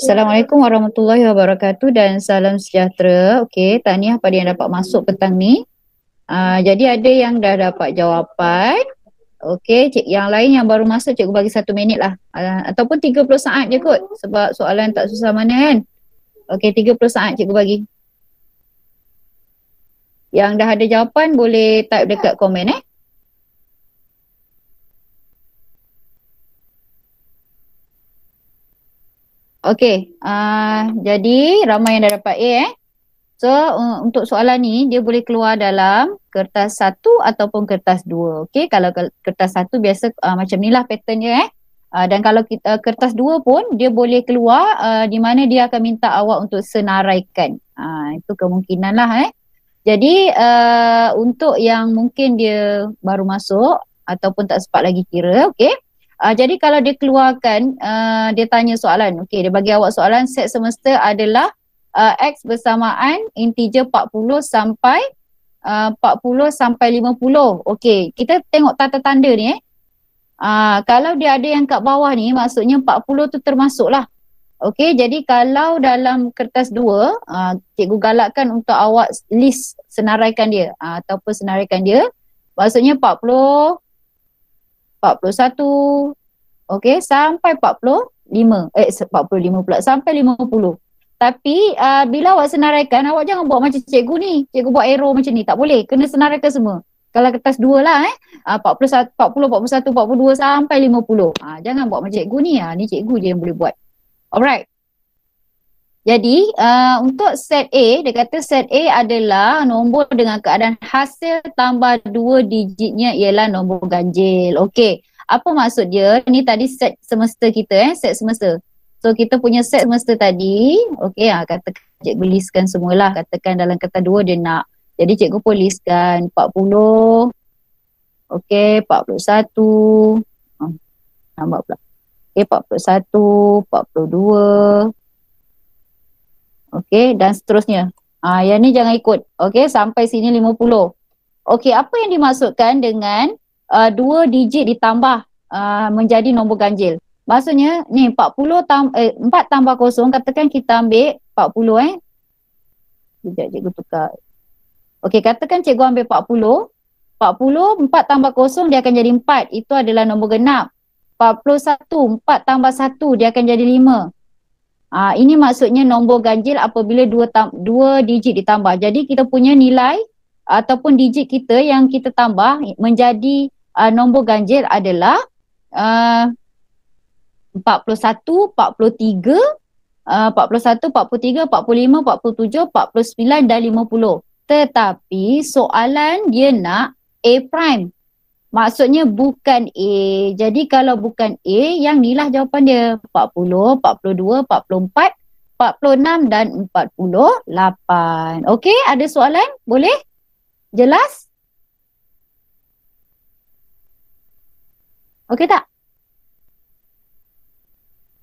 Assalamualaikum warahmatullahi wabarakatuh dan salam sejahtera. Okey, tahniah pada yang dapat masuk petang ni. Jadi ada yang dah dapat jawapan. Okey, yang lain yang baru masuk cikgu bagi 1 minit lah. Ataupun 30 saat je kot sebab soalan tak susah mana kan. Okey, 30 saat cikgu bagi. Yang dah ada jawapan boleh type dekat komen . Okey, jadi ramai yang dah dapat A . So untuk soalan ni dia boleh keluar dalam kertas 1 ataupun kertas 2. Okey, kalau kertas 1 biasa macam ni lah pattern dia . Dan kalau kita kertas 2 pun dia boleh keluar di mana dia akan minta awak untuk senaraikan. Itu kemungkinan lah . Jadi untuk yang mungkin dia baru masuk ataupun tak sempat lagi kira, okey. Jadi kalau dia keluarkan, dia tanya soalan, okey, dia bagi awak soalan set semesta adalah X bersamaan integer 40 sampai 40 sampai 50. Okey, kita tengok tanda tanda ni . Kalau dia ada yang kat bawah ni maksudnya 40 tu termasuk lah. Okey, jadi kalau dalam kertas 2, cikgu galakkan untuk awak list senaraikan dia ataupun senaraikan dia. Maksudnya 40, 41, okey, sampai 45. 45 pula, sampai 50. Tapi bila awak senaraikan, awak jangan buat macam cikgu ni. Cikgu buat arrow macam ni, tak boleh. Kena senaraikan semua. Kalau kertas 2 lah 40, 41, 42 sampai 50. Jangan buat macam cikgu ni. Ni cikgu je yang boleh buat. Alright. Jadi untuk set A, dia kata set A adalah nombor dengan keadaan hasil tambah 2 digitnya ialah nombor ganjil. Okey, apa maksud dia? Ni tadi set semesta kita set semesta. So kita punya set semesta tadi, okey, katakan cikgu listkan semualah. Katakan dalam kertas 2 dia nak. Jadi cikgu pun listkan 40, okey, 41, nampak pula. Okey, 41, 42. Okey, dan seterusnya. Yang ni jangan ikut. Okey, sampai sini 50. Okey, apa yang dimaksudkan dengan 2 digit ditambah menjadi nombor ganjil? Maksudnya ni 4 tambah 0, katakan kita ambil 40 . Sekejap cikgu tukar. Okey, katakan cikgu ambil 40. 40, 4 tambah 0 dia akan jadi 4. Itu adalah nombor genap. 41, 4 tambah 1 dia akan jadi 5. Ini maksudnya nombor ganjil apabila 2 digit ditambah. Jadi kita punya nilai ataupun digit kita yang kita tambah menjadi nombor ganjil adalah 41, 43, 41, 43, 45, 47, 49 dan 50. Tetapi soalan dia nak A prime. Maksudnya bukan A. Jadi kalau bukan A, yang ni lah jawapan dia. 40, 42, 44, 46 dan 48. Okey, ada soalan? Boleh? Jelas? Okey tak?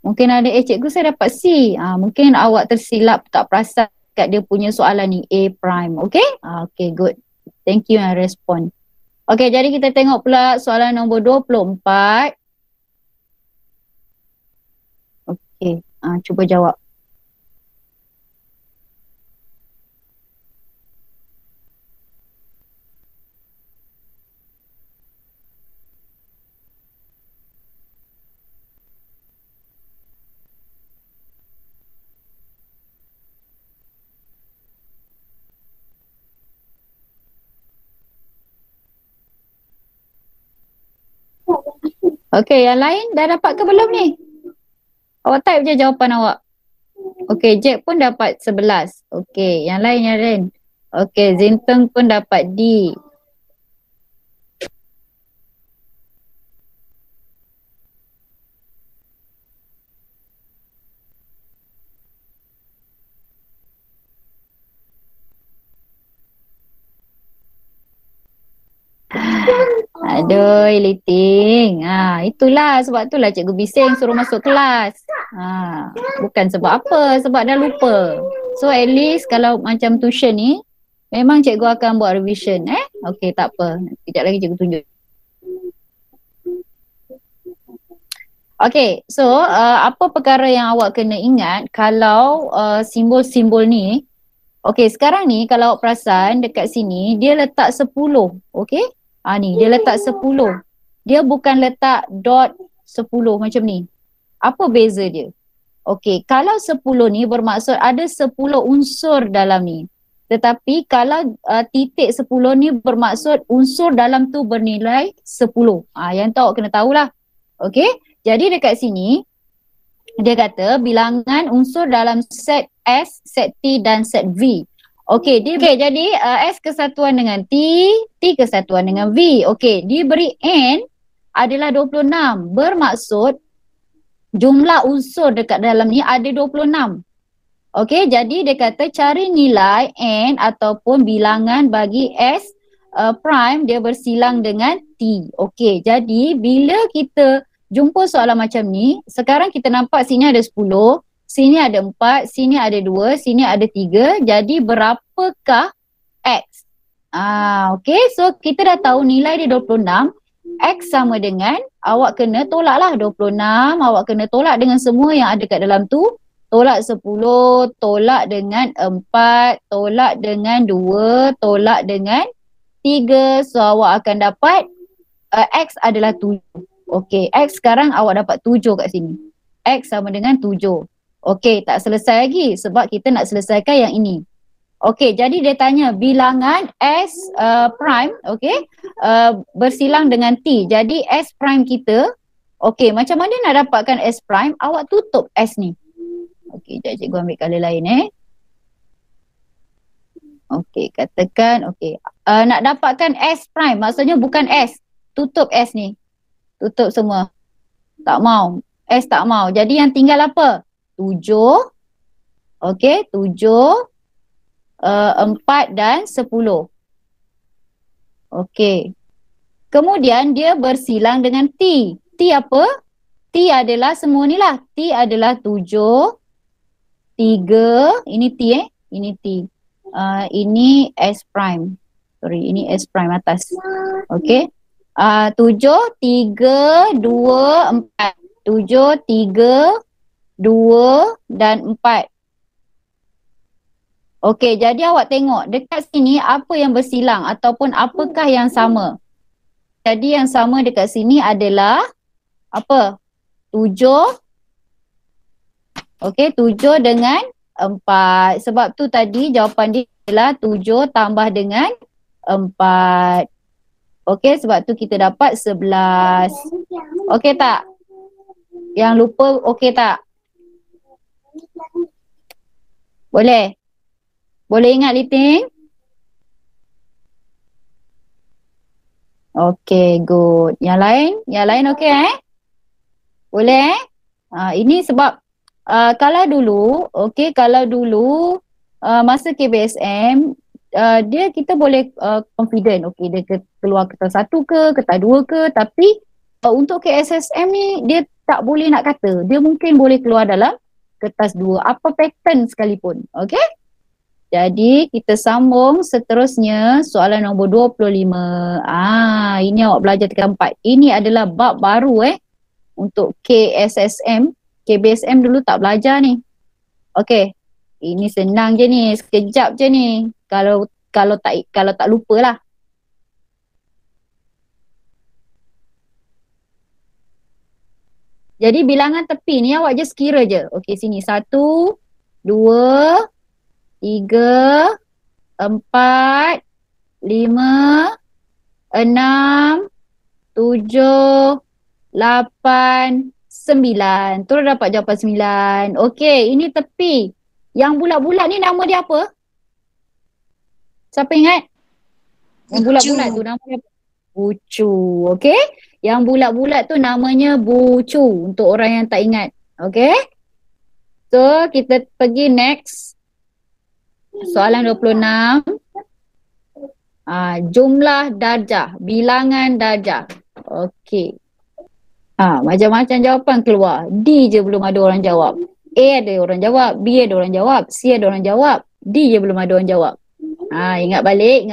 Mungkin ada cikgu saya dapat C. Mungkin awak tersilap tak perasan kat dia punya soalan ni A prime. Okey? Okey, good. Thank you yang respon. Okey, jadi kita tengok pula soalan nombor 24. Okey, cuba jawab. Okey, yang lain dah dapat ke belum ni? Awak type je jawapan awak. Okey, Jack pun dapat 11. Okey, yang lain. Okey, Zinteng pun dapat D. Aduh, Liting. Itulah sebab itulah cikgu bising suruh masuk kelas. Bukan sebab apa, sebab dah lupa. So at least kalau macam tuition ni, memang cikgu akan buat revision. Okey, tak apa. Sekejap lagi cikgu tunjuk. Okay, so apa perkara yang awak kena ingat kalau simbol-simbol ni. Okay, sekarang ni kalau awak perasan dekat sini dia letak 10. Okay, ni dia letak 10. Dia bukan letak dot 10 macam ni. Apa beza dia? Okay, kalau 10 ni bermaksud ada 10 unsur dalam ni. Tetapi kalau titik 10 ni bermaksud unsur dalam tu bernilai 10. Yang tu awak kena tahulah. Okay, jadi dekat sini dia kata bilangan unsur dalam set S, set T dan set V. Okey, jadi S kesatuan dengan T, T kesatuan dengan V. Okey, diberi N adalah 26. Bermaksud jumlah unsur dekat dalam ni ada 26. Okey, jadi dia kata cari nilai N ataupun bilangan bagi S prime dia bersilang dengan T. Okey, jadi bila kita jumpa soalan macam ni, sekarang kita nampak sini ada 10, sini ada 4, sini ada 2, sini ada 3. Jadi berapakah X? Okey, so kita dah tahu nilai dia 26. X sama dengan, awak kena tolaklah 26, awak kena tolak dengan semua yang ada kat dalam tu. Tolak 10, tolak dengan 4, tolak dengan 2, tolak dengan 3. So awak akan dapat X adalah 7. Okey, X sekarang awak dapat 7 kat sini. X sama dengan 7. Okey, tak selesai lagi sebab kita nak selesaikan yang ini. Okey, jadi dia tanya bilangan S prime, okey, bersilang dengan T. Jadi S prime kita, okey, macam mana nak dapatkan S prime? Awak tutup S ni. Okey, jap cikgu ambil color lain Okey, katakan, okey. Nak dapatkan S prime, maksudnya bukan S. Tutup S ni. Tutup semua. Tak mau. S tak mau. Jadi yang tinggal apa? 7. Okey, 7, 4 dan 10. Okey. Kemudian dia bersilang dengan T. T apa? T adalah semua ni lah. T adalah 7, 3, ini T ini T. Ini S prime. Sorry, ini S prime atas. Okey. 7, 3, 2, 4. 7, 3, 2 dan 4. Okey, jadi awak tengok dekat sini apa yang bersilang ataupun apakah yang sama. Jadi yang sama dekat sini adalah apa? 7. Okey, 7 dengan 4. Sebab tu tadi jawapan dia adalah 7 tambah dengan 4. Okey, sebab tu kita dapat 11. Okey tak? Yang lupa okey tak? Boleh? Boleh ingat Liting? Okey, good. Yang lain? Yang lain okey Boleh ini sebab kalau dulu, okey, kalau dulu masa KBSM dia kita boleh confident, okey, dia keluar kertas 1 ke, kertas 2 ke, tapi untuk KSSM ni dia tak boleh nak kata. Dia mungkin boleh keluar dalam kertas 2, apa pattern sekalipun, okey? Jadi kita sambung seterusnya soalan nombor 25. Ini awak belajar tingkat 4. Ini adalah bab baru untuk KSSM. KBSM dulu tak belajar ni. Okey. Ini senang je ni, sekejap je ni. Kalau tak lupalah. Jadi bilangan tepi ni awak just kira je. Okey, sini 1, 2, 3, 4, 5, 6, 7, 8, 9. Terus dapat jawapan 9. Okey, ini tepi. Yang bulat-bulat ni nama dia apa? Siapa ingat? Yang bulat-bulat tu nama dia apa? Bucu. Okey? Yang bulat-bulat tu namanya bucu untuk orang yang tak ingat. Okey? So, kita pergi next. Soalan 26. Jumlah darjah, bilangan darjah. Okey. Macam-macam jawapan keluar. D je belum ada orang jawab. A ada orang jawab, B ada orang jawab, C ada orang jawab, D je belum ada orang jawab. Ingat balik.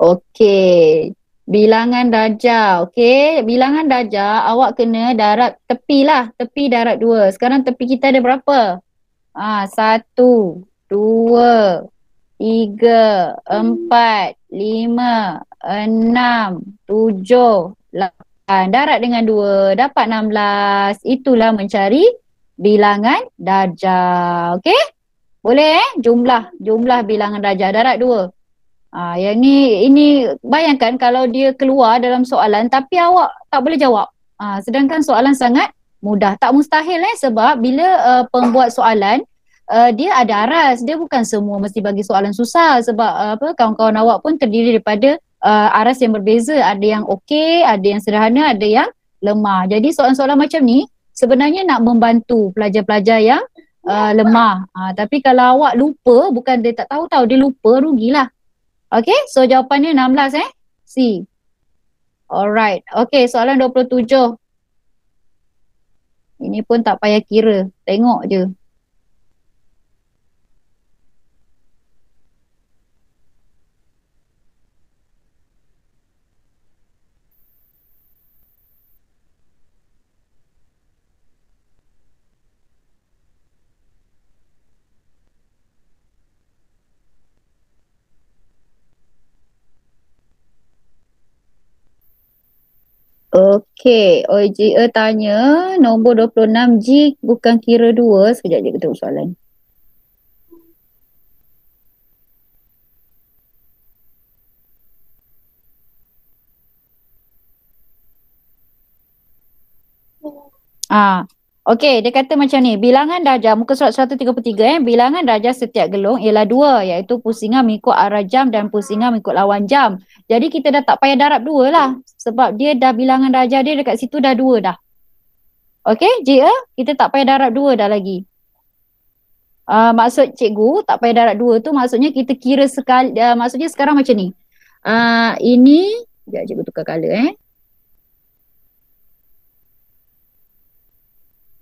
Okey. Bilangan darjah. Okey, bilangan darjah awak kena darab tepi lah. Tepi darab 2. Sekarang tepi kita ada berapa? 1, 2, 3, 4, 5, 6, 7, 8. Darab dengan 2 dapat 16. Itulah mencari bilangan darjah. Okey? Boleh jumlah bilangan darjah darab 2. Yang ini bayangkan kalau dia keluar dalam soalan tapi awak tak boleh jawab. Sedangkan soalan sangat mudah. Tak mustahil sebab bila pembuat soalan dia ada aras. Dia bukan semua mesti bagi soalan susah sebab kawan-kawan awak pun terdiri daripada aras yang berbeza. Ada yang okey, ada yang sederhana, ada yang lemah. Jadi soalan-soalan macam ni sebenarnya nak membantu pelajar-pelajar yang lemah. Tapi kalau awak lupa, bukan dia tak tahu, dia lupa, rugilah. Okay, so jawapannya 16 C. Alright, okay, soalan 27. Ini pun tak payah kira, tengok je. Okey, OJE tanya nombor 26 G bukan kira 2. Sekejap je kita tengok soalan. Okey, dia kata macam ni, bilangan darjah muka surat 133 bilangan darjah setiap gelung ialah 2 iaitu pusingan mengikut arah jam dan pusingan mengikut lawan jam. Jadi kita dah tak payah darab 2 lah sebab dia dah bilangan darjah dia dekat situ dah 2 dah. Okey, Jia, kita tak payah darab 2 dah lagi. Maksud cikgu tak payah darab 2 tu maksudnya kita kira sekali, maksudnya sekarang macam ni. Ini, sekejap cikgu tukar colour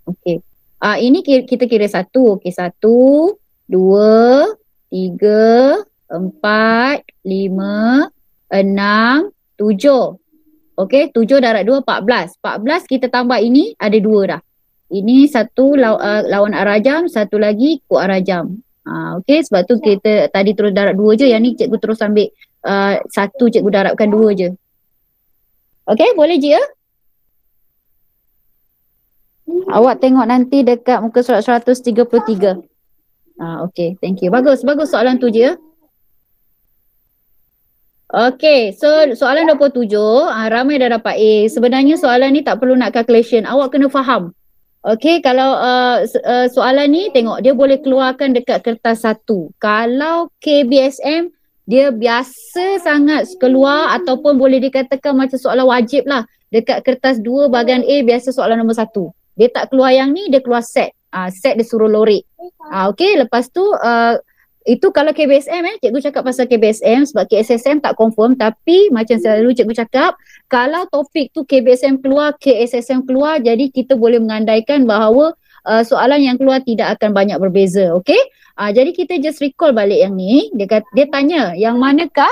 Okey. Ini kita kira 1. Okey, 1, 2, 3, 4, 5, 6, 7. Okey, 7 darab 2, 14. 14 kita tambah ini ada 2 dah. Ini satu lawan arah jam, satu lagi ikut arah jam. Okey, sebab tu kita tadi terus darab 2 je. Yang ni cikgu terus ambil 1, cikgu darabkan 2 je. Okey, boleh je? Awak tengok nanti dekat muka surat 133. Okey, thank you. Bagus soalan tu je. Okey, so soalan 27, ramai dah dapat A. Sebenarnya soalan ni tak perlu nak calculation. Awak kena faham. Okey, kalau soalan ni tengok dia boleh keluarkan dekat kertas 1. Kalau KBSM dia biasa sangat keluar ataupun boleh dikatakan macam soalan wajib lah. Dekat kertas 2 bahagian A biasa soalan nombor 1. Dia tak keluar yang ni, dia keluar set. Set dia suruh lorek. Okey, lepas tu itu kalau KBSM cikgu cakap pasal KBSM sebab KSSM tak confirm, tapi macam selalu cikgu cakap kalau topik tu KBSM keluar, KSSM keluar, jadi kita boleh mengandaikan bahawa soalan yang keluar tidak akan banyak berbeza. Okey? Jadi kita just recall balik yang ni. Dia tanya yang manakah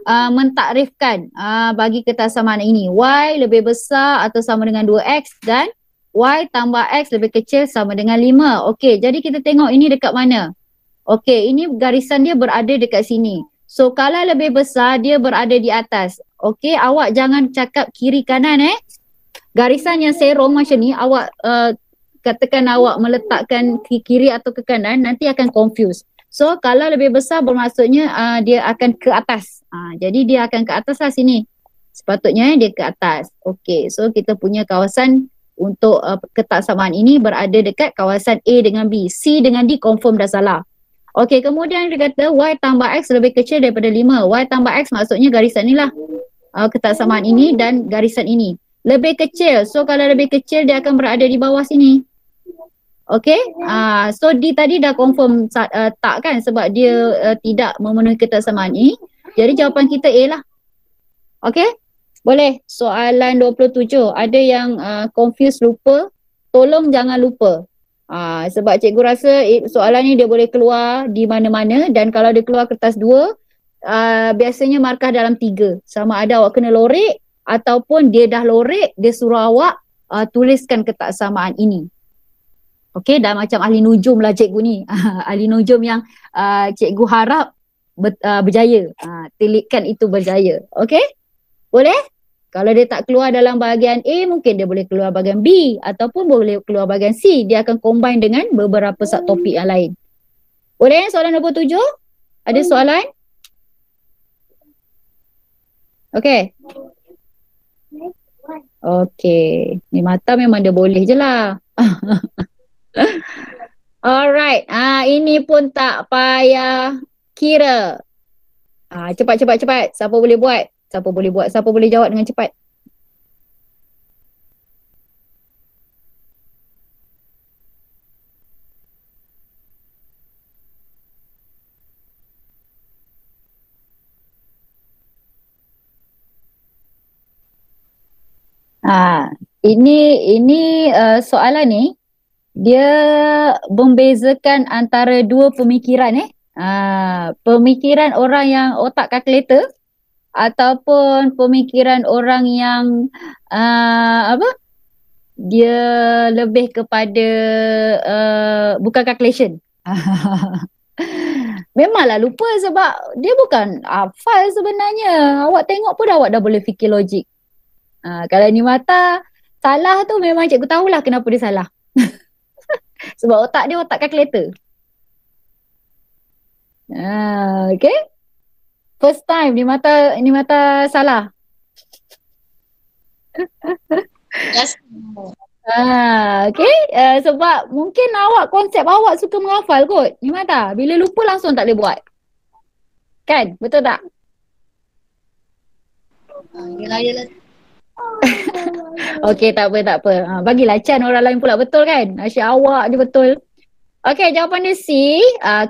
mentakrifkan bagi kesamaan ini. Y lebih besar atau sama dengan 2X dan Y tambah X lebih kecil sama dengan 5. Okey, jadi kita tengok ini dekat mana. Okey, ini garisan dia berada dekat sini. So kalau lebih besar dia berada di atas. Okey, awak jangan cakap kiri kanan Garisan yang serong macam ni awak katakan awak meletakkan ke kiri atau ke kanan nanti akan confuse. So kalau lebih besar bermaksudnya dia akan ke atas. Jadi dia akan ke atas lah sini. Sepatutnya dia ke atas. Okey, so kita punya kawasan untuk ketaksamaan ini berada dekat kawasan A dengan B. C dengan D confirm dah salah. Okey, kemudian dia kata Y tambah X lebih kecil daripada 5. Y tambah X maksudnya garisan ni lah. Ketaksamaan ini dan garisan ini. Lebih kecil. So kalau lebih kecil dia akan berada di bawah sini. Okey, so D tadi dah confirm tak kan sebab dia tidak memenuhi ketaksamaan ini. Jadi jawapan kita A lah. Okey, boleh. Soalan 27. Ada yang confused lupa, tolong jangan lupa. Sebab cikgu rasa soalan ni dia boleh keluar di mana-mana dan kalau dia keluar kertas 2, biasanya markah dalam 3. Sama ada awak kena lorek ataupun dia dah lorek, dia suruh awak tuliskan ketaksamaan ini. Okey, dah macam ahli nujum lah cikgu ni. Ahli nujum yang cikgu harap berjaya. Tilitkan itu berjaya. Okey? Boleh? Kalau dia tak keluar dalam bahagian A, mungkin dia boleh keluar bahagian B ataupun boleh keluar bahagian C. Dia akan combine dengan beberapa subtopik yang lain. Boleh soalan nombor 7? Ada soalan? Okey. Okey. Ni mata memang dia boleh je lah. Alright. Ini pun tak payah kira. Cepat, cepat, cepat. Siapa boleh buat? Siapa boleh buat? Siapa boleh jawab dengan cepat? Ini soalan ni dia membezakan antara dua pemikiran pemikiran orang yang otak kalkulator ataupun pemikiran orang yang apa? Dia lebih kepada bukan calculation. Memanglah lupa sebab dia bukan hafal sebenarnya. Awak tengok pun awak dah boleh fikir logik. Kalau ni mata salah tu memang cikgu tahulah kenapa dia salah. Sebab otak dia otak kalkulator. Okay. First time ni mata salah. Yes. Okay. Sebab mungkin awak konsep awak suka menghafal kot. Ni mata bila lupa langsung tak boleh buat. Kan? Betul tak? Yelah, yelah. Okey, tak apa, tak apa. Bagilah Chan orang lain pula betul kan? Asyik awak je betul. Okey, jawapan dia C.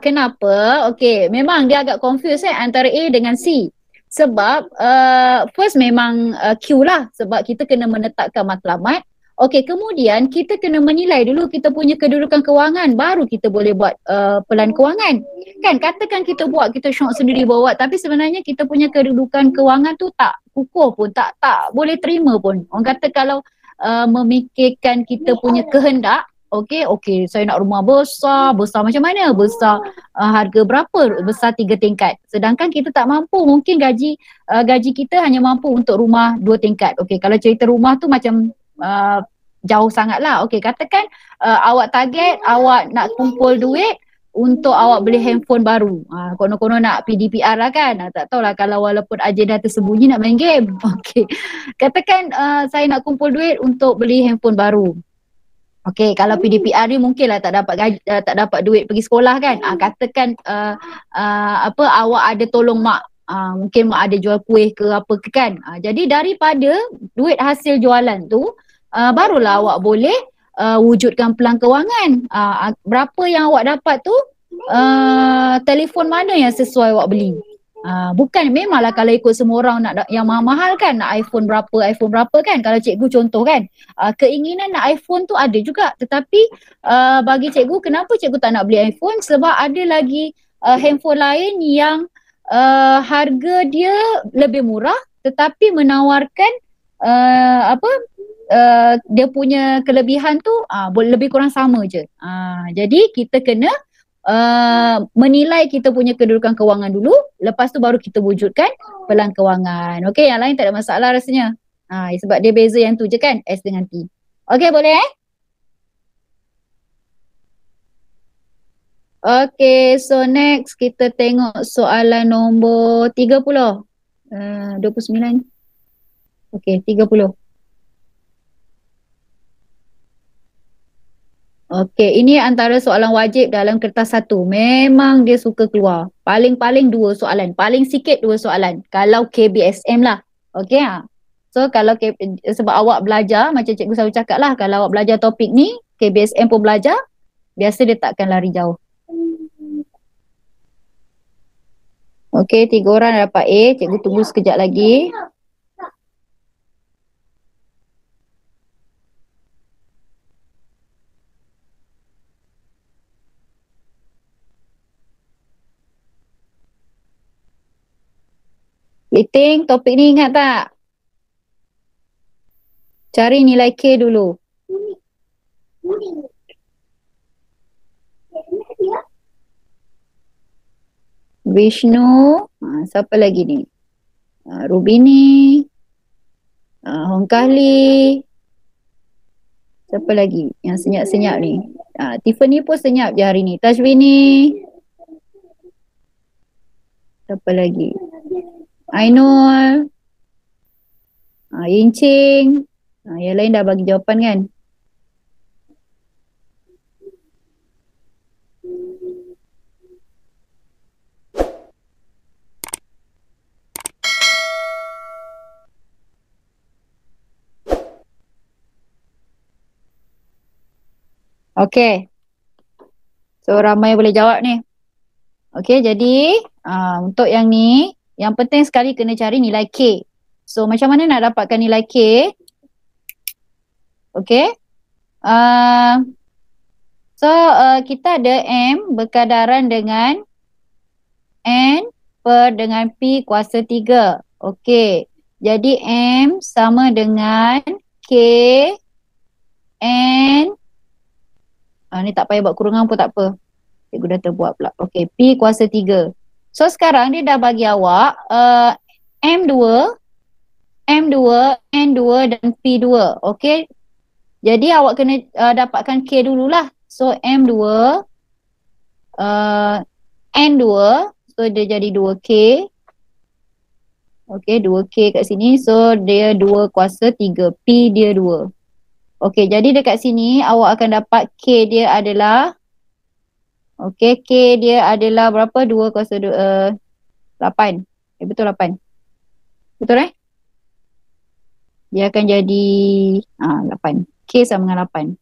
Kenapa? Okey, memang dia agak confused antara A dengan C. Sebab first memang Q lah. Sebab kita kena menetapkan matlamat. Okey, kemudian kita kena menilai dulu kita punya kedudukan kewangan. Baru kita boleh buat pelan kewangan. Kan, katakan kita buat, kita syok sendiri buat. Tapi sebenarnya kita punya kedudukan kewangan tu tak kukuh pun. Tak boleh terima pun. Orang kata kalau memikirkan kita punya kehendak, okey, saya nak rumah besar macam mana? Besar harga berapa? Besar 3 tingkat. Sedangkan kita tak mampu, mungkin gaji kita hanya mampu untuk rumah 2 tingkat. Okey, kalau cerita rumah tu macam jauh sangat lah. Okey, katakan awak target, awak nak kumpul duit untuk awak beli handphone baru. Konon-konon nak PDPR lah kan. Tak tahulah kalau walaupun agenda tersembunyi nak main game. Okey. Katakan saya nak kumpul duit untuk beli handphone baru. Okey, kalau PDPR ni mungkinlah tak dapat tak dapat duit pergi sekolah kan. Katakan awak ada tolong mak. Mungkin mak ada jual kuih ke apa ke kan. Jadi daripada duit hasil jualan tu barulah awak boleh wujudkan pelan kewangan. Berapa yang awak dapat tu telefon mana yang sesuai awak beli. Bukan memanglah kalau ikut semua orang nak yang mahal-mahal kan, nak iPhone berapa kan. Kalau cikgu contoh kan, keinginan nak iPhone tu ada juga, tetapi bagi cikgu, kenapa cikgu tak nak beli iPhone? Sebab ada lagi handphone lain yang harga dia lebih murah tetapi menawarkan dia punya kelebihan tu lebih kurang sama je. Jadi kita kena menilai kita punya kedudukan kewangan dulu, lepas tu baru kita wujudkan pelan kewangan. Okey, yang lain tak ada masalah rasanya. Sebab dia beza yang tu je kan, S dengan T. Okey, boleh Okey, so next kita tengok soalan nombor 30. 29. Okey, 30. Okey, ini antara soalan wajib dalam kertas 1. Memang dia suka keluar. Paling-paling 2 soalan. Paling sikit 2 soalan. Kalau KBSM lah. Okey. So kalau sebab awak belajar, macam cikgu selalu cakap lah, kalau awak belajar topik ni, KBSM pun belajar, biasa dia takkan lari jauh. Okey, 3 orang dapat A. Cikgu tunggu sekejap lagi. Ting, topik ni ingat tak? Cari nilai K dulu. Vishnu, siapa lagi ni? Rubini, Hong Kahli, siapa lagi yang senyap-senyap ni? Tiffany pun senyap je hari ni. Tajwini, siapa lagi? Ainul, Yincing, yang lain dah bagi jawapan kan? Okey. So ramai boleh jawab ni. Okey, jadi untuk yang ni, yang penting sekali kena cari nilai K. So macam mana nak dapatkan nilai K? Okey. Kita ada M berkadaran dengan N per dengan P kuasa 3. Okey. Jadi M sama dengan K N. Ni tak payah buat kurungan pun tak apa. Cikgu dah terbuat pula. Okey, P kuasa 3. So sekarang dia dah bagi awak M2, M2, N2 dan P2. Okey. Jadi awak kena dapatkan K dululah. So M2, N2, so dia jadi 2K. Okey, 2K kat sini. So dia 2 kuasa 3. P dia 2. Okey, jadi dekat sini awak akan dapat K dia adalah, okey, K dia adalah berapa? 2 kuasa 8. Betul 8. Betul Dia akan jadi 8. K sama dengan 8.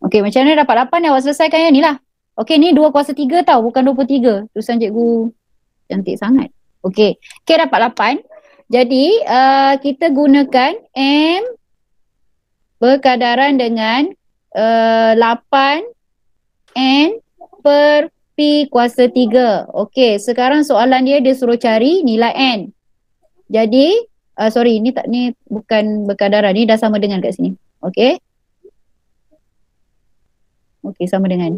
Okey, macam mana dapat 8? Awak selesaikan yang ni lah. Okey, ni 2 kuasa 3 tau, bukan 23. Tulisan cikgu cantik sangat. Okey, K dapat 8. Jadi, kita gunakan M berkadaran dengan 8 N per P kuasa 3. Okey, sekarang soalan dia suruh cari nilai N. Jadi, sorry, ni bukan berkadaran, ni dah sama dengan kat sini. Okey. Okey, sama dengan.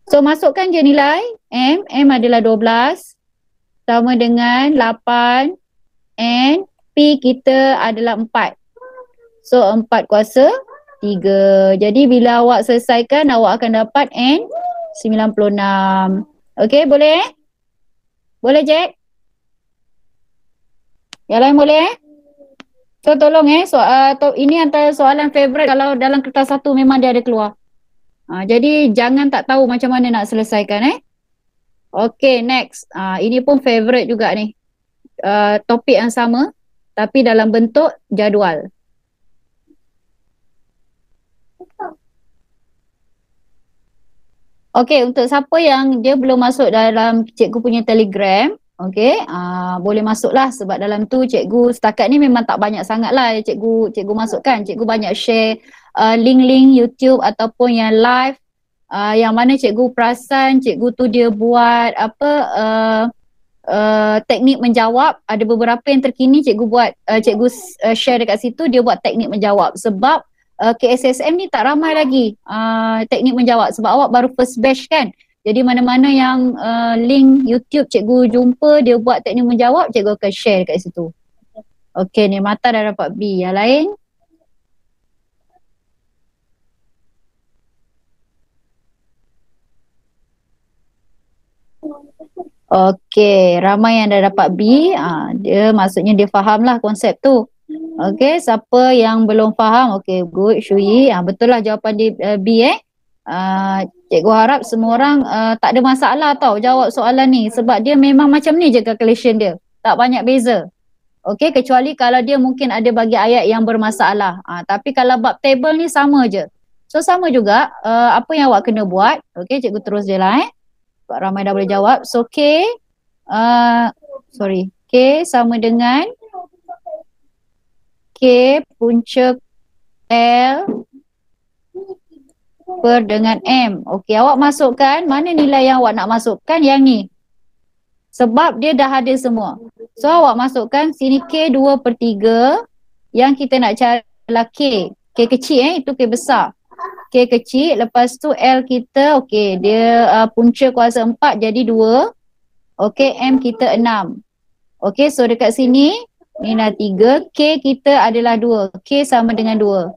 So, masukkan je nilai M. M adalah 12. Sama dengan 8 N. P kita adalah 4. So 4 kuasa 3. Jadi bila awak selesaikan, awak akan dapat N 96. Okey, boleh? Boleh, Jack? Yang lain boleh? So tolong ini antara soalan favourite kalau dalam kertas 1 memang dia ada keluar. Jadi jangan tak tahu macam mana nak selesaikan Okey, next. Ini pun favourite juga ni. Topik yang sama tapi dalam bentuk jadual. Okey, untuk siapa yang dia belum masuk dalam cikgu punya Telegram, okey, boleh masuklah sebab dalam tu cikgu setakat ni memang tak banyak sangat lah cikgu masukkan. Cikgu banyak share link-link YouTube ataupun yang live yang mana cikgu perasan cikgu tu dia buat teknik menjawab. Ada beberapa yang terkini cikgu share dekat situ, dia buat teknik menjawab sebab KSSM ni tak ramai lagi teknik menjawab sebab awak baru first batch kan. Jadi mana-mana yang link YouTube cikgu jumpa dia buat teknik menjawab, cikgu akan share dekat situ. Okey, ni Mata dah dapat B. Yang lain? Okey, ramai yang dah dapat B. Dia maksudnya dia faham lah konsep tu. Okey, siapa yang belum faham? Okey, good, Shui. Betul lah jawapan dia B cikgu harap semua orang tak ada masalah tau jawab soalan ni sebab dia memang macam ni je calculation dia. Tak banyak beza. Okey, kecuali kalau dia mungkin ada bagi ayat yang bermasalah. Tapi kalau bab table ni sama je. So sama juga apa yang awak kena buat. Okey, cikgu terus je lah sebab ramai dah boleh jawab. So K K sama dengan K punca L per dengan M. Okey, awak masukkan mana nilai yang awak nak masukkan yang ni. Sebab dia dah ada semua. So awak masukkan sini K 2/3 yang kita nak cari adalah K. K kecil itu K besar. K kecil, lepas tu L kita okey dia punca kuasa 4 jadi 2. Okey, M kita 6. Okey, so dekat sini ni dah 3, K kita adalah 2. K sama dengan 2.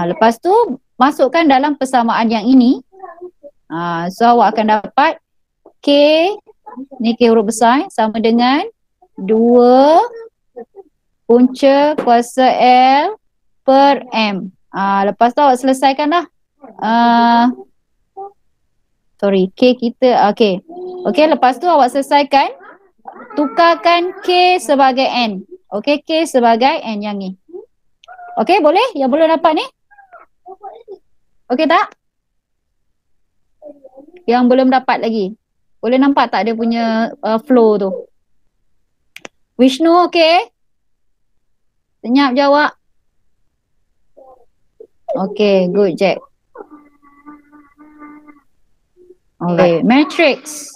Lepas tu masukkan dalam persamaan yang ini. So awak akan dapat K ni K huruf besar sama dengan 2 punca kuasa L per M. Lepas tu awak selesaikan dah. K kita, okey. Okey, lepas tu awak selesaikan. Tukarkan K sebagai N. Okey, K sebagai N yang ni. Okey, boleh? Yang belum dapat ni? Okey tak? Yang belum dapat lagi. Boleh nampak tak dia punya flow tu? Vishnu okey? Senyap jawab. Okey, good Jack. Okay, matrix.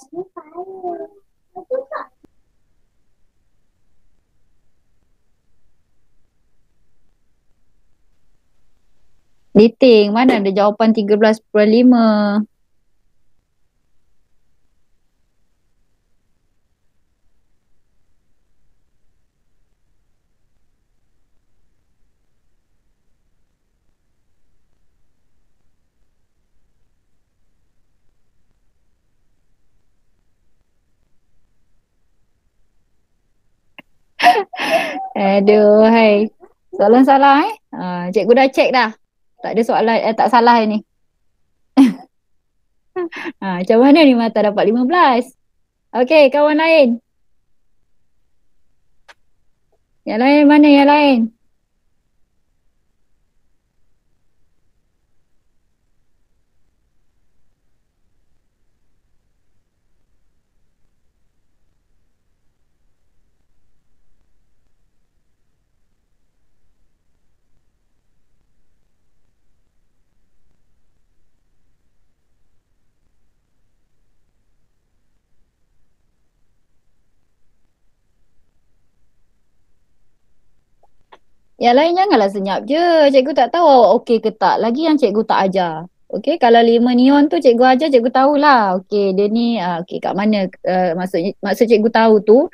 Dating, mana ada jawapan 13/5? Aduh, hai. Soalan salah cikgu dah check dah. Tak ada soalan, tak salah ni. Macam mana ni Mata dapat 15? Okey, kawan lain. Yang lain mana yang lain? Yang lain janganlah senyap je. Cikgu tak tahu awak okey ke tak. Lagi yang cikgu tak ajar. Okey, kalau 5 neon tu cikgu ajar, cikgu tahulah. Okey, dia ni okey kat mana maksud cikgu tahu tu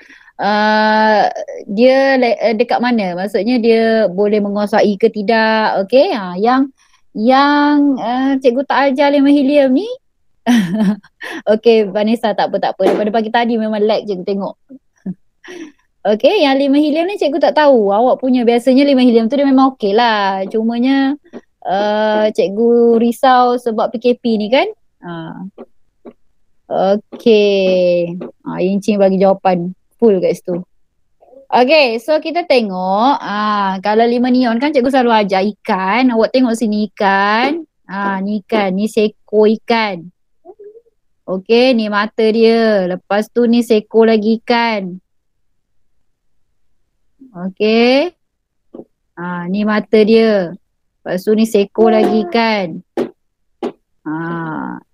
dia dekat mana? Maksudnya dia boleh menguasai ke tidak? Okey, yang cikgu tak ajar 5 helium ni. Okey, Vanessa tak apa. Daripada pagi tadi memang lag cikgu tengok. Okey, yang 5 helium ni cikgu tak tahu. Awak punya biasanya 5 helium tu dia memang okey lah. Cumanya cikgu risau sebab PKP ni kan. Okey. Yincing bagi jawapan full kat situ. Okey, so kita tengok. Kalau 5 neon kan cikgu selalu ajar ikan. Awak tengok sini ikan. Ni ikan, ni seekor ikan. Okey, ni mata dia. Lepas tu ni seekor lagi ikan. Okey. Ni mata dia. Lepas tu ni seekor lagi kan.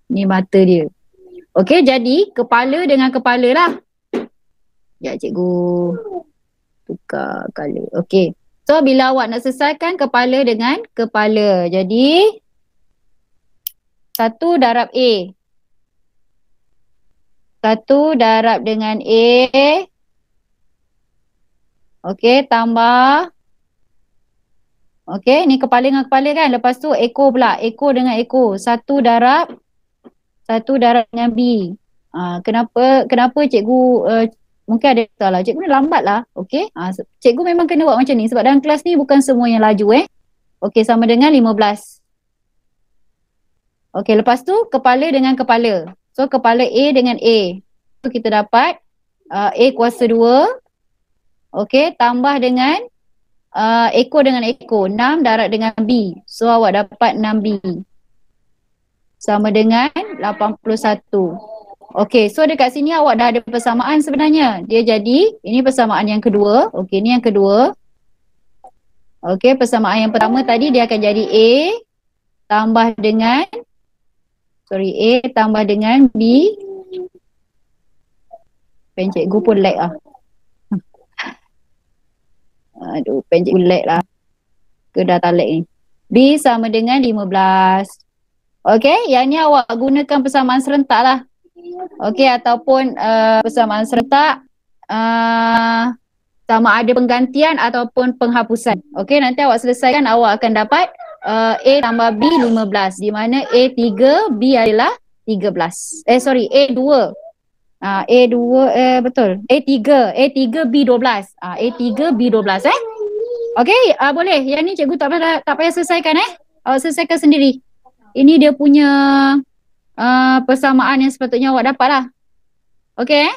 Ni mata dia. Okey, jadi kepala dengan kepala lah. Ya, cikgu tukar color. Okey. So, bila awak nak selesaikan kepala dengan kepala. Jadi, 1 darab A. 1 darab dengan A. Okey, tambah. Okey, ni kepala dengan kepala kan. Lepas tu ekor pula. Ekor dengan ekor. 1 darab dengan B. Kenapa cikgu mungkin ada salah. Cikgu ni lambat lah. Okey. Cikgu memang kena buat macam ni. Sebab dalam kelas ni bukan semua yang laju Okey, sama dengan 15. Okey, lepas tu kepala dengan kepala. So, kepala A dengan A. So, kita dapat A kuasa 2. Okey, tambah dengan ekor dengan ekor. 6 darab dengan B. So, awak dapat 6B. Sama dengan 81. Okey, so dekat sini awak dah ada persamaan sebenarnya. Dia jadi, ini persamaan yang kedua. Okey, ni yang kedua. Okey, persamaan yang pertama tadi dia akan jadi A tambah dengan A tambah dengan B. Pen cikgu pun lag lah. Aduh, pen cikgu lag lah. Ke dah tak lag ni. B sama dengan 15. Okey, yang ni awak gunakan persamaan serentak lah. Okey, ataupun persamaan serentak sama ada penggantian ataupun penghapusan. Okey, nanti awak selesaikan, awak akan dapat A tambah B 15, di mana A 3, B adalah 13. A 2. Betul. A 3 B 12. A 3 B 12 Okey, boleh. Yang ni cikgu tak payah selesaikan Awak selesaikan sendiri. Ini dia punya persamaan yang sepatutnya awak dapat lah. Okey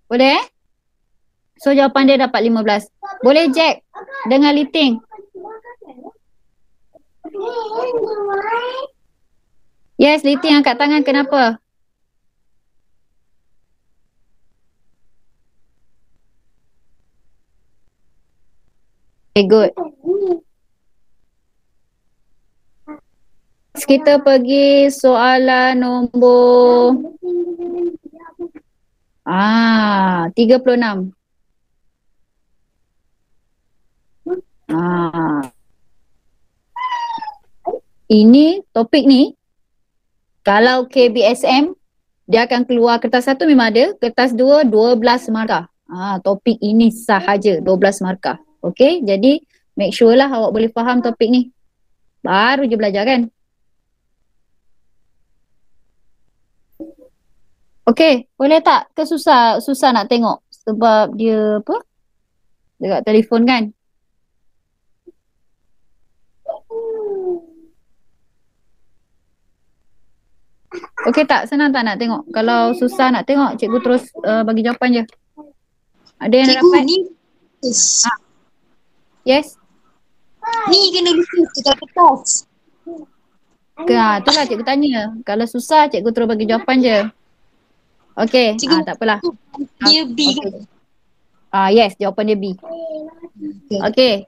Boleh So jawapan dia dapat 15. Boleh Jack dengan Liting. Yes, Liting angkat tangan, kenapa? Okay, good. Kita pergi soalan nombor 36. Ini topik ni, kalau KBSM dia akan keluar kertas 1 memang ada, kertas 2 12 markah. Topik ini sahaja 12 markah. Okey, jadi make sure lah awak boleh faham topik ni. Baru je belajar kan. Okey, boleh tak? Ke susah nak tengok sebab dia apa? Dekat telefon kan. Okey tak? Senang tak nak tengok? Kalau susah nak tengok, cikgu terus bagi jawapan je. Ada yang Cikgu dapat? ni Yes? ni kena lukis dekat kertas. Itulah cikgu tanya. Kalau susah, cikgu terus bagi jawapan je. Okey, Cikgu, tak apalah. dia B kan? Yes, jawapan dia B. Okey.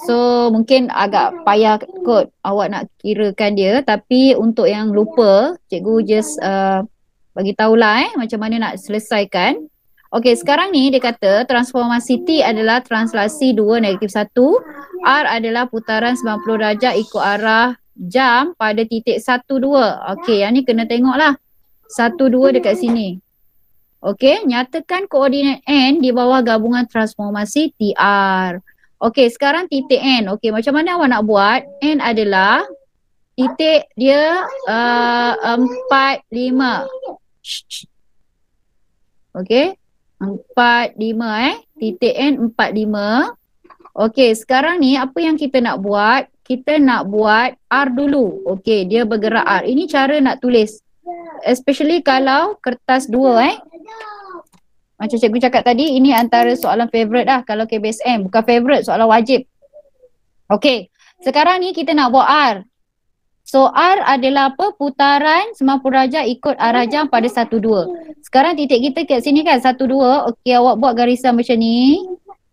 So mungkin agak payah kot awak nak kirakan dia, tapi untuk yang lupa, cikgu just bagi tahulah macam mana nak selesaikan. Okey, sekarang ni dia kata transformasi T adalah translasi 2 negatif 1. R adalah putaran 90 darjah ikut arah jam pada titik 1, 2. Okey, yang ni kena tengoklah. 1, 2 dekat sini. Okey, nyatakan koordinat N di bawah gabungan transformasi TR. Okey, sekarang titik N. Okey, macam mana awak nak buat? N adalah titik dia 4, 5. Okey, 4, 5 titik N 4, 5. Okey, sekarang ni apa yang kita nak buat? Kita nak buat R dulu. Okey, dia bergerak R. Ini cara nak tulis. Especially kalau kertas 2 Macam cikgu cakap tadi, ini antara soalan favourite lah kalau KBSM. Bukan favourite, soalan wajib. Okey, sekarang ni kita nak buat R. So R adalah apa? Putaran 90 darjah ikut arah jam pada 1, 2. Sekarang titik kita kat sini kan 1, 2. Okey, awak buat garisan macam ni.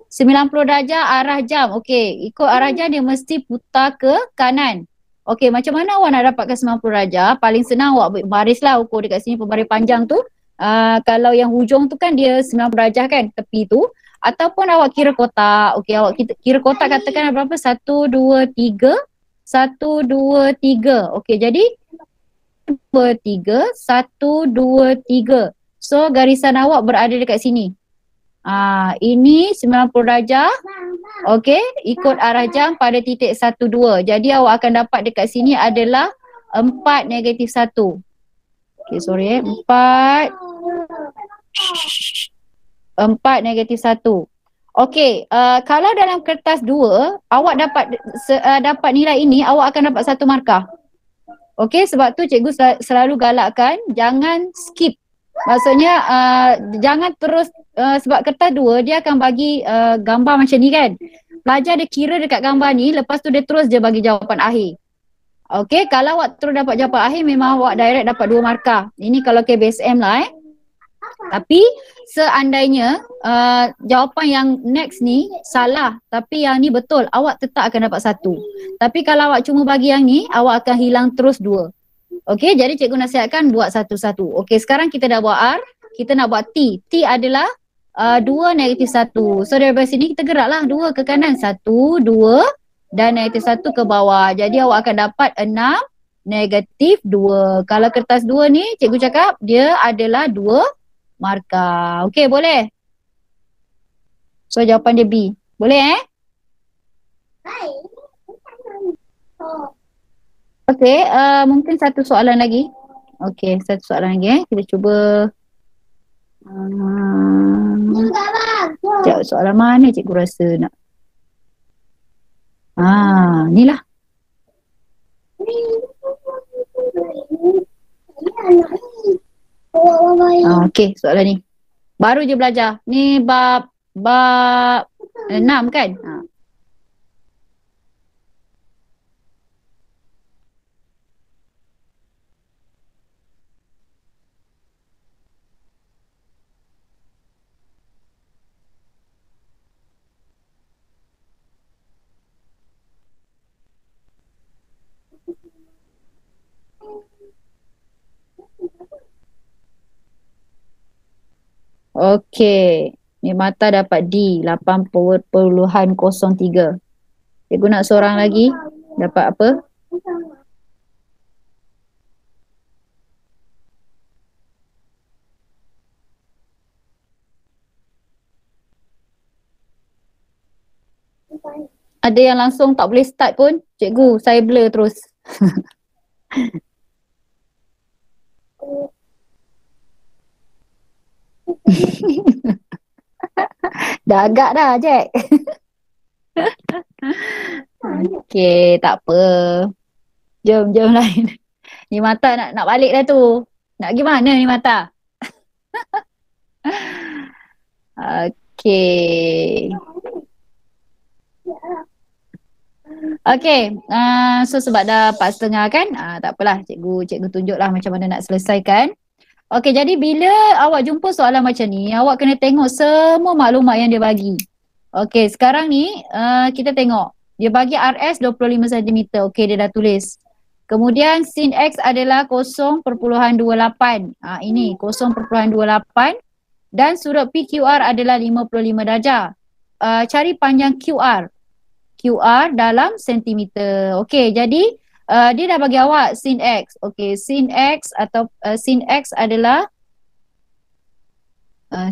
90 darjah arah jam. Okey, ikut arah jam dia mesti putar ke kanan. Okey, macam mana awak nak dapatkan 90 darjah? Paling senang awak baris lah, ukur dekat sini pembaris panjang tu. Kalau yang hujung tu kan dia 90 darjah kan, tepi tu. Ataupun awak kira kotak. Okey, awak kira kotak, katakan berapa? 1, 2, 3. 1, 2, 3. Okey, jadi 2, 3. 1, 2, 3. So garisan awak berada dekat sini. Ini 90 darjah. Okey, ikut arah jam pada titik 1, 2. Jadi awak akan dapat dekat sini adalah 4, negatif 1. Okey, sorry 4, negatif 1. Okey, kalau dalam kertas 2, awak dapat nilai ini, awak akan dapat 1 markah. Okey, sebab tu cikgu selalu galakkan jangan skip. Maksudnya jangan terus sebab kertas 2 dia akan bagi gambar macam ni kan. Pelajar dia kira dekat gambar ni, lepas tu dia terus je bagi jawapan akhir. Okey, kalau awak terus dapat jawapan akhir memang awak direct dapat 2 markah. Ini kalau KBSM lah Tapi seandainya jawapan yang next ni salah tapi yang ni betul, awak tetap akan dapat 1. Tapi kalau awak cuma bagi yang ni, awak akan hilang terus 2. Okey, jadi cikgu nasihatkan buat satu-satu. Okey, sekarang kita dah buat R, kita nak buat T. T adalah 2 negatif 1. So daripada sini kita geraklah 2 ke kanan, 1, 2 dan negatif 1 ke bawah. Jadi awak akan dapat 6 negatif 2. Kalau kertas 2 ni cikgu cakap dia adalah 2 markah. Okey, boleh? So jawapan dia B. Boleh Okey, mungkin satu soalan lagi. Okey, satu soalan lagi Kita cuba. Sekejap, soalan mana cikgu rasa nak. Ni lah. Okey, soalan ni. Baru je belajar. Ni bab 6 kan? Okey. Ni mata dapat D 8.03. Cikgu nak seorang lagi. Dapat apa? Ada yang langsung tak boleh start pun. Cikgu, saya blur terus. Dah agak dah, Jack. Okey, tak apa. Jom lain. Ni mata nak balik dah tu. Nak pergi mana ni mata? Okey. Okey, so sebab dah 4.30 kan, tak apalah, cikgu tunjuklah macam mana nak selesaikan. Okey, jadi bila awak jumpa soalan macam ni, awak kena tengok semua maklumat yang dia bagi. Okey, sekarang ni kita tengok. Dia bagi RS 25 cm. Okey, dia dah tulis. Kemudian sin X adalah 0.28. Ini 0.28 dan sudut PQR adalah 55 darjah. Cari panjang QR. QR dalam sentimeter. Okey, jadi dia dah bagi awak sin X. Okey, sin X atau sin X adalah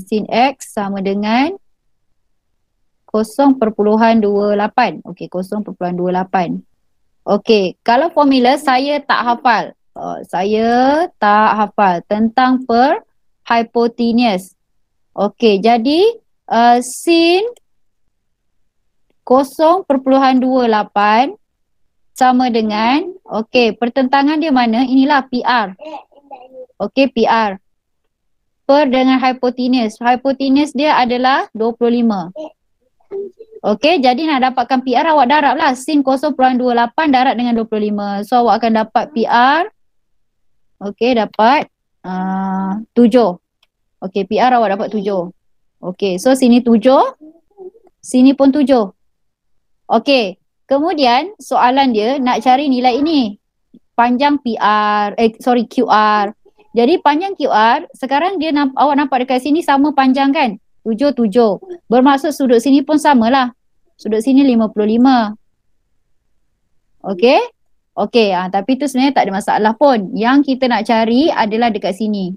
sin X sama dengan 0.28. Okey, 0.28. Okey, kalau formula saya tak hafal. Saya tak hafal tentang per hypotenuse. Okey, jadi sin 0.28 sama dengan, okey, pertentangan dia mana? Inilah PR. Okey, PR. Per dengan hypotenuse. Hypotenuse dia adalah 25. Okey, jadi nak dapatkan PR awak darablah sin 0.28 darab dengan 25. So awak akan dapat PR. Okey, dapat 7. Okey, PR awak dapat 7. Okey, so sini 7. Sini pun 7. Okey, kemudian soalan dia nak cari nilai ini. Panjang QR, QR. Jadi panjang QR, sekarang dia awak nampak dekat sini sama panjang kan? 7. Bermaksud sudut sini pun samalah. Sudut sini 55. Okey? Okey, tapi tu sebenarnya tak ada masalah pun. Yang kita nak cari adalah dekat sini.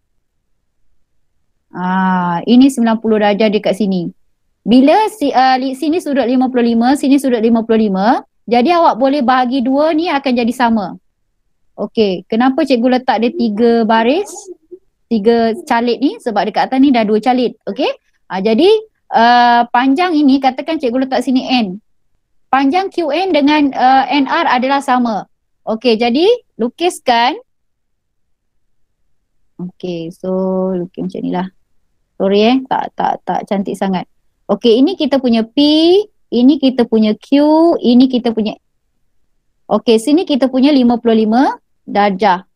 Ini 90 darjah dekat sini. Bila sini sudut 55, sini sudut 55, jadi awak boleh bahagi 2 ni akan jadi sama. Okey, kenapa cikgu letak dia 3 baris? 3 calit ni sebab dekat atas ni dah 2 calit. Okey? Jadi panjang ini katakan cikgu letak sini N. Panjang QN dengan NR adalah sama. Okey, jadi lukiskan. Okey, so lukis macam ni lah. Sorry tak cantik sangat. Okey, ini kita punya P, ini kita punya Q, ini kita punya. Okey, sini kita punya 55 darjah.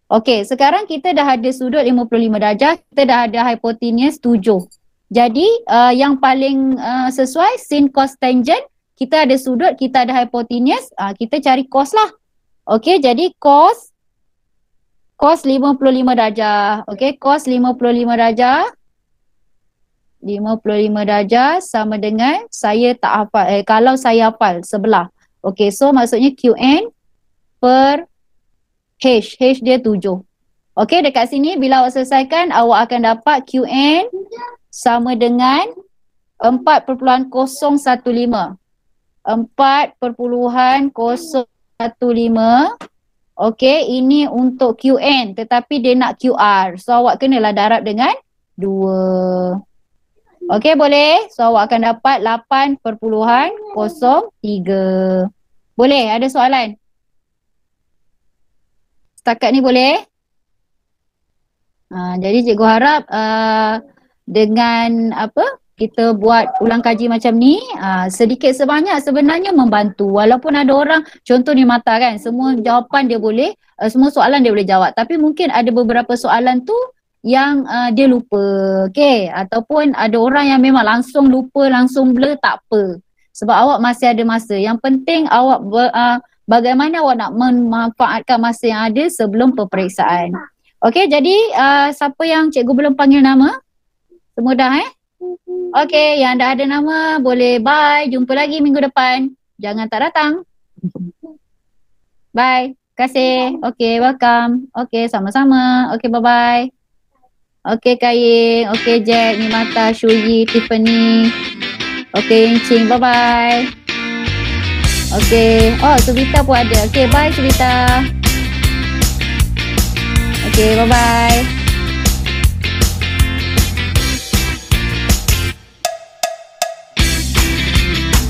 Okey, sekarang kita dah ada sudut 55 darjah, kita dah ada hipotenus 7. Jadi yang paling sesuai sin cos tangent, kita ada sudut, kita ada hipotenus, kita cari cos lah. Okey, jadi cos 55 darjah. Okey, cos 55 darjah 55 darjah sama dengan saya tak hafal, kalau saya hafal sebelah. Okey, so maksudnya QN per H dia 7. Okey, dekat sini bila awak selesaikan, awak akan dapat QN sama dengan 4.015. 4.015. Okey, ini untuk QN tetapi dia nak QR. So awak kenalah darab dengan 2. Okey, boleh? So awak akan dapat 8.03. Boleh? Ada soalan? Setakat ni boleh? Jadi cikgu harap dengan kita buat ulang kaji macam ni, sedikit sebanyak sebenarnya membantu. Walaupun ada orang, contoh ni Mata kan, semua jawapan dia boleh, semua soalan dia boleh jawab. Tapi mungkin ada beberapa soalan tu yang dia lupa, okay? Ataupun ada orang yang memang langsung lupa, langsung blur, tak apa. Sebab awak masih ada masa. Yang penting awak bagaimana awak nak memanfaatkan masa yang ada sebelum peperiksaan. Okay, jadi siapa yang cikgu belum panggil nama? Semua dah Okay, yang dah ada nama boleh bye. Jumpa lagi minggu depan. Jangan tak datang. Bye. Terima kasih. Okay, welcome. Okay, sama-sama. Okay, bye-bye. Okay, Kaying. Okay, Jack, Nimata, Shuyi, Tiffany. Okay, Encing. Bye-bye. Okay. Oh, Subita pun ada. Okay, bye Subita. Okay, bye-bye.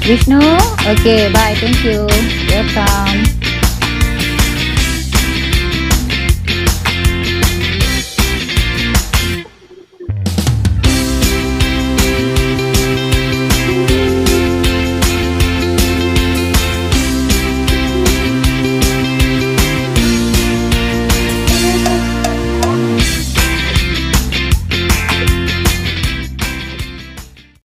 Vishnu. Okay, bye. Thank you. Welcome.